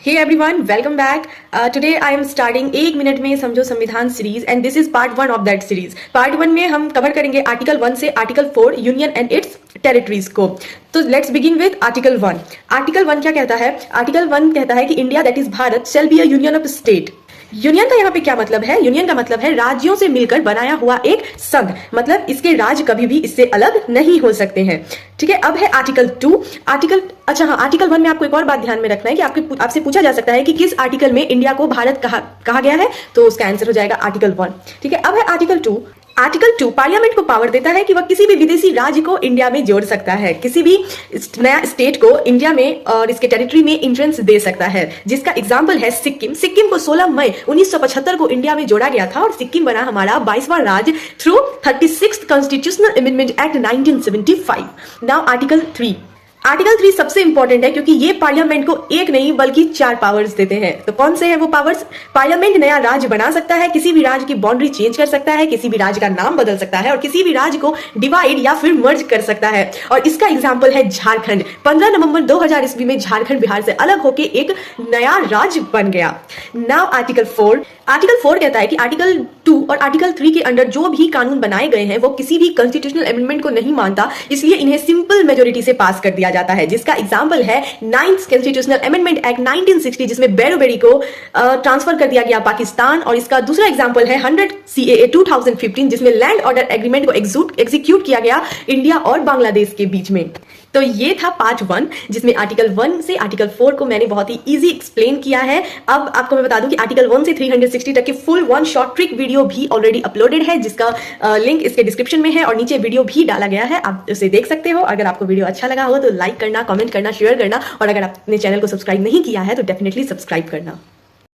Hey everyone, welcome back. Today I am starting एक minute में समझो संविधान series and this is part 1 of that series. Part 1 में हम कवर करेंगे आर्टिकल 1 से article 4 union and it's territories को। तो let's begin with article 1। Article 1 क्या कहता है? आर्टिकल 1 कहता है कि India that is Bharat shall be a union of state. Union का यहाँ पे क्या मतलब है? यूनियन का मतलब है राज्यों से मिलकर बनाया हुआ एक संघ, मतलब इसके राज्य कभी भी इससे अलग नहीं हो सकते हैं। ठीक है, अब है आर्टिकल 2। आर्टिकल 1 में आपको एक और बात ध्यान में रखना है कि आपसे पूछा जा सकता है कि किस आर्टिकल में इंडिया को भारत कहा गया है, तो उसका आंसर हो जाएगा आर्टिकल 1। ठीक है, अब है आर्टिकल 2। आर्टिकल 2 पार्लियामेंट को पावर देता है कि वह किसी भी विदेशी राज्य को इंडिया में जोड़ सकता है, किसी भी नया स्टेट को इंडिया में और इसके टेरिटरी में एंट्रेंस दे सकता है, जिसका एग्जांपल है सिक्किम। सिक्किम को 16 मई 1975 को इंडिया में जोड़ा गया था और सिक्किम बना हमारा 22वां राज्य through 36th constitutional amendment act 1975। Now article 3। Article 3 सबसे इंपॉर्टेंट है क्योंकि ये पार्लियामेंट को एक नहीं बल्कि 4 पावर्स देते हैं। तो कौन से हैं वो पावर्स? पार्लियामेंट नया राज्य बना सकता है, किसी भी राज्य की बाउंड्री चेंज कर सकता है, किसी भी राज्य का नाम बदल सकता है और किसी भी राज्य को डिवाइड या फिर मर्ज कर सकता है। और इसका एग्जाम्पल है झारखंड। 15 नवंबर 2000 ईस्वी में झारखंड बिहार से अलग होकर एक नया राज्य बन गया। Now article 4। आर्टिकल 4 कहता है कि आर्टिकल 2 और आर्टिकल 3 के अंडर जो भी कानून बनाए गए हैं वो किसी भी कॉन्स्टिट्यूशनल अमेंडमेंट को नहीं मानता, इसलिए इन्हें सिंपल मेजोरिटी से पास कर दिया जाता है, जिसका एग्जांपल है 9th कॉन्स्टिट्यूशनल अमेंडमेंट एक्ट 1960, जिसमें बैरोबेरी को ट्रांसफर कर दिया गया पाकिस्तान। और इसका दूसरा एग्जांपल है 100 CAA 2015, जिसमें लैंड ऑर्डर एग्रीमेंट को एग्जीक्यूट किया गया इंडिया और बांग्लादेश के बीच में। तो ये था पार्ट 1, जिसमें आर्टिकल 1 से आर्टिकल 4 को मैंने बहुत ही इजी एक्सप्लेन किया है। अब आपको मैं बता दूं कि आर्टिकल 1 से 360 तक की फुल 1 शॉर्ट ट्रिक वीडियो भी ऑलरेडी अपलोडेड है, जिसका लिंक इसके डिस्क्रिप्शन में है और नीचे वीडियो भी डाला गया है, आप उसे देख सकते हो। अगर आपको वीडियो अच्छा लगा हो तो लाइक करना, कमेंट करना, शेयर करना और अगर आपने चैनल को सब्सक्राइब नहीं किया है तो डेफिनेटली सब्सक्राइब करना।